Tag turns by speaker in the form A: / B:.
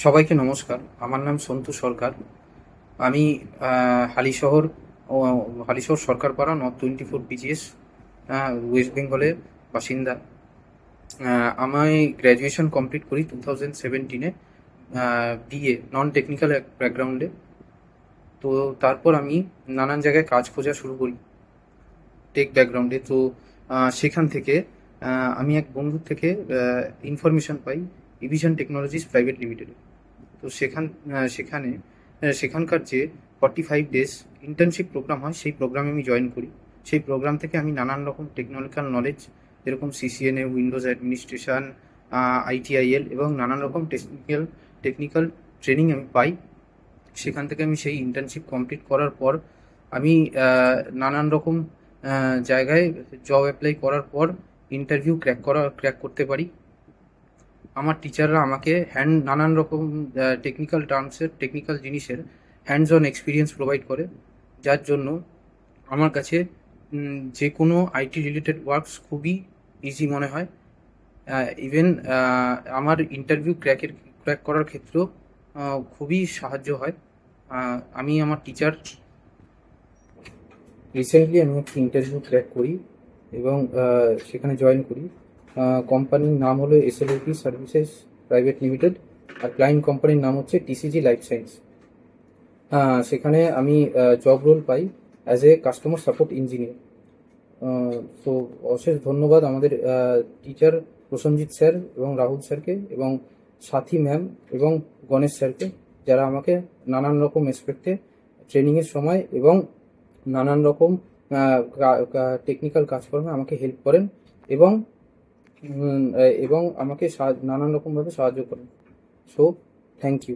A: সবাইকে নমস্কার। আমার নাম সন্তু সরকার। আমি হালিশহর ও Halishahar Sarkarpara north 24 BGS west বেঙ্গলের বাসিন্দা। আমি গ্র্যাজুয়েশন কমপ্লিট করি 2017-এ বিএ নন টেকনিক্যাল ব্যাকগ্রাউন্ডে। তো তারপর আমি নানান জায়গায় কাজ খোঁজা শুরু করি টেক ব্যাকগ্রাউন্ডে। তো সেখান থেকে আমি এক বন্ধুর থেকে ইনফরমেশন পাই ইভিশন টেকনোলজিস প্রাইভেট লিমিটেডে। তো সেখানকার যে 45 ডেজ ইন্টার্নশিপ প্রোগ্রাম হয়, সেই প্রোগ্রামে আমি জয়েন করি। সেই প্রোগ্রাম থেকে আমি নানান রকম টেকনিক্যাল নলেজ, যেরকম সিসিএনএ, উইন্ডোজ অ্যাডমিনিস্ট্রেশন, আইটিআইএল এবং নানান রকম টেকনিক্যাল ট্রেনিং আমি পাই। সেখান থেকে আমি সেই ইন্টার্নশিপ কমপ্লিট করার পর আমি নানান রকম জায়গায় জব অ্যাপ্লাই করার পর ইন্টারভিউ ক্র্যাক করতে পারি। আমার টিচাররা আমাকে নানান রকম টেকনিক্যাল জিনিসের হ্যান্ডস অন এক্সপিরিয়েন্স প্রোভাইড করে, যার জন্য আমার কাছে যে কোনো আইটি রিলেটেড ওয়ার্কস খুবই ইজি মনে হয়। ইভেন আমার ইন্টারভিউ ক্র্যাক করার ক্ষেত্রেও খুবই সাহায্য হয়। আমি আমার টিচার রিসেন্টলি আমি একটা ইন্টারভিউ ক্র্যাক করি এবং সেখানে জয়েন করি। কোম্পানির নাম হলো এসএলপি সার্ভিসেস প্রাইভেট লিমিটেড, আর ক্লায়েন্ট কোম্পানির নাম হচ্ছে টিসিজি লাইফ সায়েন্স। সেখানে আমি জব রোল পাই as a customer support engineer. তো অশেষ ধন্যবাদ আমাদের টিচার প্রসেনজিৎ স্যার এবং রাহুল স্যারকে, এবং সাথী ম্যাম এবং গণেশ স্যারকে, যারা আমাকে নানান রকম এসপেক্টে ট্রেনিংয়ের সময় এবং নানান রকম টেকনিক্যাল কাজকর্মে আমাকে হেল্প করেন এবং এবং আমাকে নানান রকমভাবে সাহায্য করেন। So thank you.